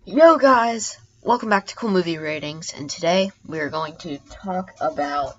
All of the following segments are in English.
Yo guys, welcome back to Cool Movie Ratings, and today we are going to talk about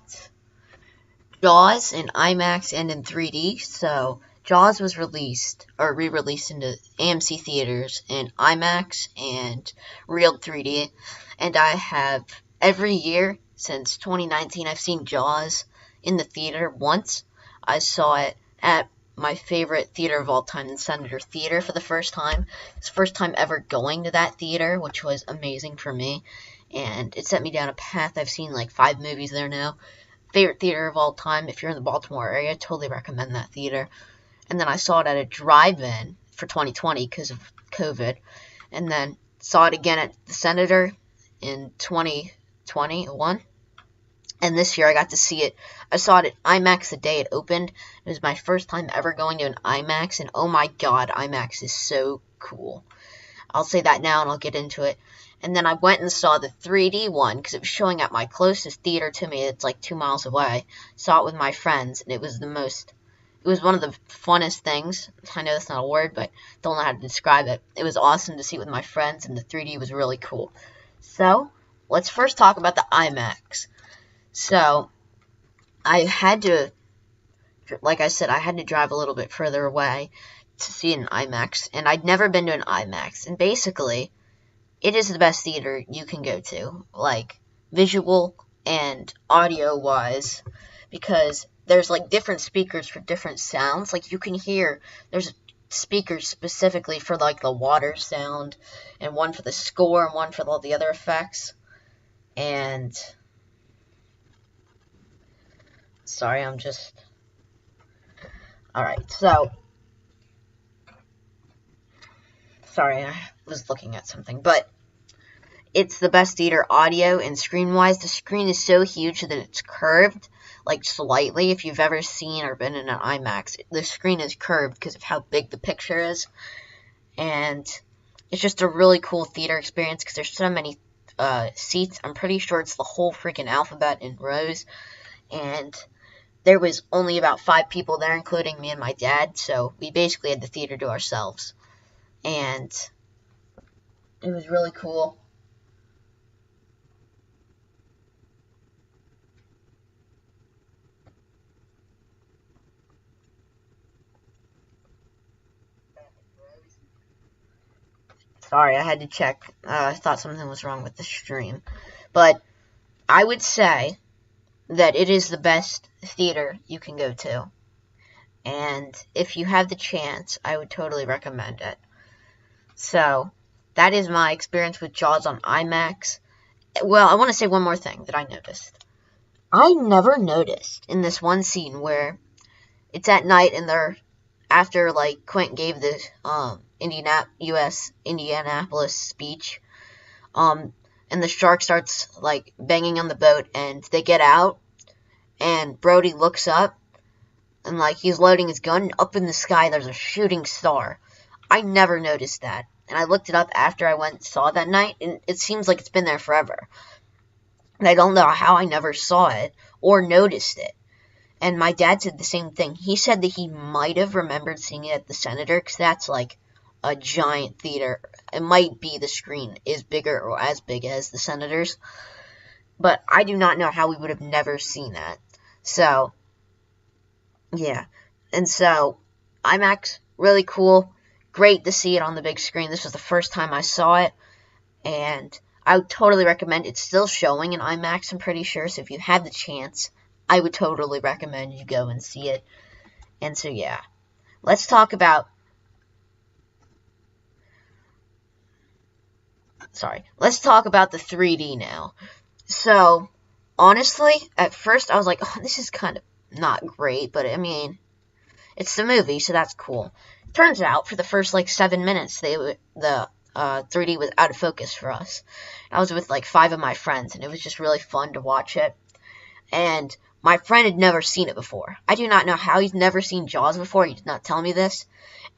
Jaws in IMAX and in 3D. So, Jaws was released, or re-released into AMC theaters in IMAX and real 3D, and I have, every year since 2019, I've seen Jaws in the theater once. I saw it at my favorite theater of all time, the Senator Theater, for the first time. It's the first time ever going to that theater, which was amazing for me, and it set me down a path. I've seen like 5 movies there now. Favorite theater of all time. If you're in the Baltimore area, totally recommend that theater. And then I saw it at a drive-in for 2020 because of COVID, and then saw it again at the Senator in 2021. And this year I got to see it. I saw it at IMAX the day it opened. It was my first time ever going to an IMAX, and oh my god, IMAX is so cool. I'll say that now and I'll get into it. And then I went and saw the 3D one because it was showing at my closest theater to me. It's like 2 miles away. Saw it with my friends, and it was one of the funnest things. I know that's not a word, but don't know how to describe it. It was awesome to see it with my friends, and the 3D was really cool. So, let's first talk about the IMAX. So, I had to, like I said, I had to drive a little bit further away to see an IMAX, and I'd never been to an IMAX, and basically, it is the best theater you can go to, like, visual and audio-wise, because there's, like, different speakers for different sounds. Like, you can hear, there's speakers specifically for, like, the water sound, and one for the score, and one for all the other effects, and sorry, alright, so, sorry, I was looking at something, but it's the best theater audio and screen-wise. The screen is so huge that it's curved, like, slightly. If you've ever seen or been in an IMAX, the screen is curved because of how big the picture is, and it's just a really cool theater experience because there's so many seats. I'm pretty sure it's the whole freaking alphabet in rows, and there was only about 5 people there, including me and my dad, so we basically had the theater to ourselves. And it was really cool. Sorry, I had to check. I thought something was wrong with the stream. But I would say that it is the best theater you can go to. And if you have the chance, I would totally recommend it. So, that is my experience with Jaws on IMAX. Well, I want to say one more thing that I noticed. I never noticed in this one scene where it's at night and they're, after, like, Quint gave the, Indianapolis speech, and the shark starts, like, banging on the boat, and they get out, and Brody looks up, and, like, he's loading his gun. Up in the sky, there's a shooting star. I never noticed that, and I looked it up after I went and saw it that night, and it seems like it's been there forever. And I don't know how I never saw it, or noticed it. And my dad said the same thing. He said that he might have remembered seeing it at the Senator, because that's, like, a giant theater. It might be the screen is bigger or as big as the Senator's, but I do not know how we would have never seen that. So, yeah. And so, IMAX, really cool. Great to see it on the big screen. This was the first time I saw it, and I would totally recommend it. It's still showing in IMAX, I'm pretty sure, so if you have the chance, I would totally recommend you go and see it. And so, yeah. Let's talk about the 3D now. So, honestly, at first I was like, oh, this is kind of not great, but I mean, it's the movie, so that's cool. Turns out, for the first, like, 7 minutes, the 3D was out of focus for us. I was with, like, 5 of my friends, and it was just really fun to watch it. And my friend had never seen it before. I do not know how he's never seen Jaws before. He did not tell me this.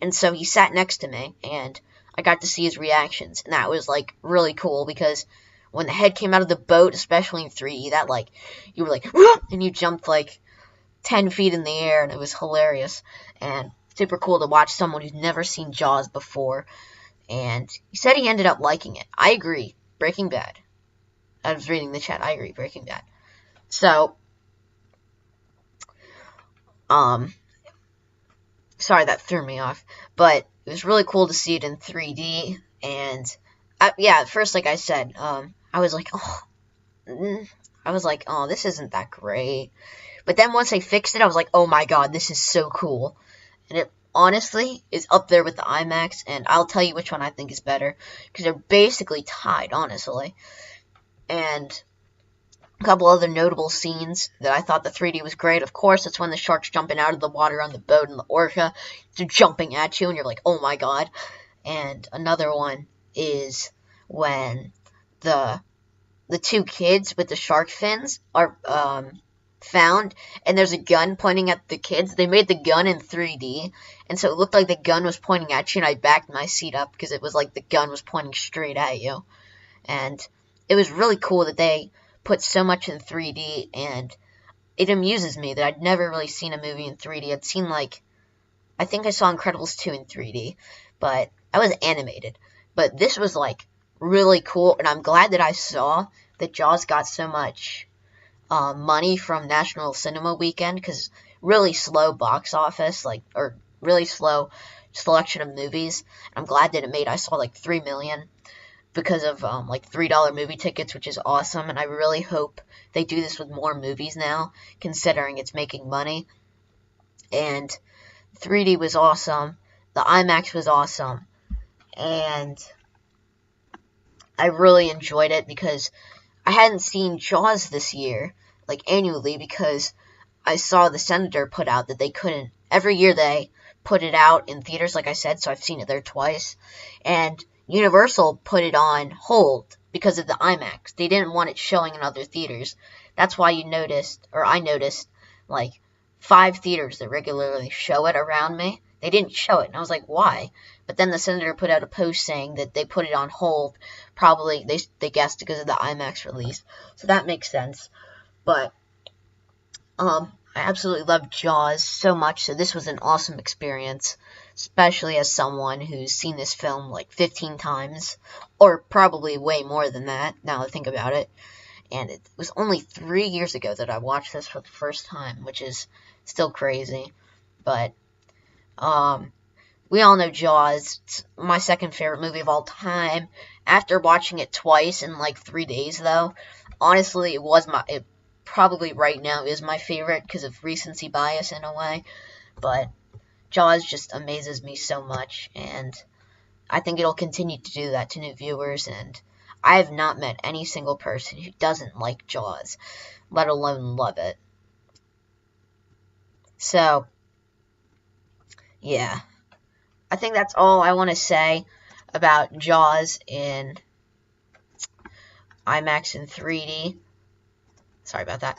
And so he sat next to me, and I got to see his reactions, and that was, like, really cool, because when the head came out of the boat, especially in 3D, that, like, you were like, whoop, and you jumped, like, 10 feet in the air, and it was hilarious, and super cool to watch someone who's never seen Jaws before, and he said he ended up liking it. I agree. Breaking Bad. I was reading the chat. I agree. Breaking Bad. So, sorry that threw me off, but it was really cool to see it in 3D. And yeah, at first, like I said, I was like, oh, this isn't that great. But then once I fixed it, I was like, oh my god, this is so cool. And it honestly is up there with the IMAX, and I'll tell you which one I think is better, because they're basically tied, honestly. And a couple other notable scenes that I thought the 3D was great. Of course, it's when the shark's jumping out of the water on the boat and the orca, they're jumping at you, and you're like, oh my god. And another one is when the two kids with the shark fins are found, and there's a gun pointing at the kids. They made the gun in 3D, and so it looked like the gun was pointing at you, and I backed my seat up because it was like the gun was pointing straight at you. And it was really cool that they put so much in 3D, and it amuses me that I'd never really seen a movie in 3D. I'd seen, like, I think I saw Incredibles 2 in 3D, but I was animated. But this was, like, really cool, and I'm glad that I saw that Jaws got so much money from National Cinema Weekend, because really slow box office, like, or really slow selection of movies. I'm glad that it made, I saw like 3 million because of like $3 movie tickets, which is awesome, and I really hope they do this with more movies now, considering it's making money. And 3D was awesome, the IMAX was awesome, and I really enjoyed it because I hadn't seen Jaws this year, like, annually, because I saw the Senator put out that they couldn't, every year they put it out in theaters, like I said, so I've seen it there twice, and Universal put it on hold because of the IMAX. They didn't want it showing in other theaters. That's why I noticed, like, 5 theaters that regularly show it around me. They didn't show it, and I was like, why? But then the Senator put out a post saying that they put it on hold, probably, they guessed because of the IMAX release. So that makes sense. But, I absolutely loved Jaws so much, so this was an awesome experience, especially as someone who's seen this film like 15 times, or probably way more than that, now I think about it. And it was only 3 years ago that I watched this for the first time, which is still crazy. But, we all know Jaws. It's my second favorite movie of all time. After watching it twice in like 3 days, though, honestly, it probably right now is my favorite because of recency bias in a way. But Jaws just amazes me so much, and I think it'll continue to do that to new viewers, and I have not met any single person who doesn't like Jaws, let alone love it. So, yeah. I think that's all I want to say about Jaws in IMAX and 3D. Sorry about that.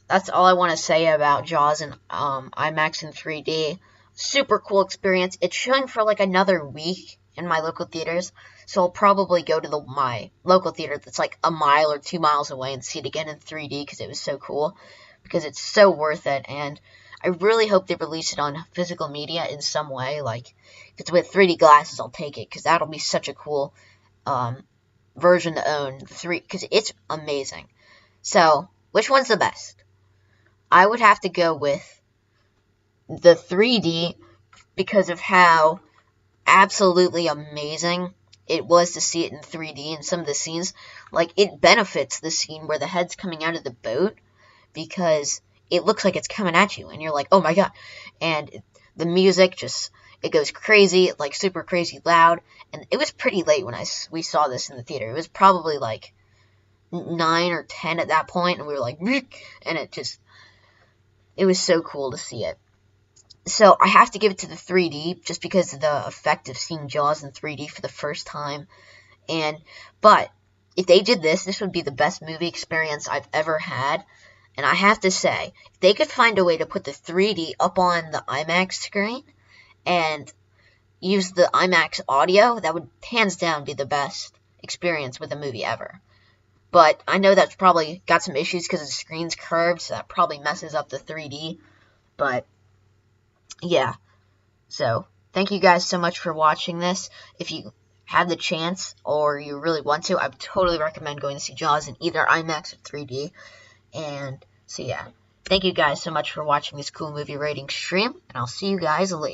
That's all I want to say about Jaws in IMAX and 3D. Super cool experience. It's showing for like another week in my local theaters, so I'll probably go to my local theater that's like a mile or 2 miles away and see it again in 3D because it was so cool, because it's so worth it, and I really hope they release it on physical media in some way. Like, if it's with 3D glasses, I'll take it, because that'll be such a cool version to own, because it's amazing. So, which one's the best? I would have to go with the 3D because of how absolutely amazing it was to see it in 3D in some of the scenes. Like, it benefits the scene where the head's coming out of the boat because it looks like it's coming at you, and you're like, oh my god. And the music just, it goes crazy, like super crazy loud, and it was pretty late when we saw this in the theater. It was probably like 9 or 10 at that point, and we were like, and it was so cool to see it. So I have to give it to the 3D, just because of the effect of seeing Jaws in 3D for the first time. But if they did this would be the best movie experience I've ever had. And I have to say, if they could find a way to put the 3D up on the IMAX screen and use the IMAX audio, that would hands down be the best experience with a movie ever. But I know that's probably got some issues because the screen's curved, so that probably messes up the 3D. But yeah, so thank you guys so much for watching this. If you have the chance or you really want to, I would totally recommend going to see Jaws in either IMAX or 3D. And so yeah, thank you guys so much for watching this cool movie rating stream, and I'll see you guys later.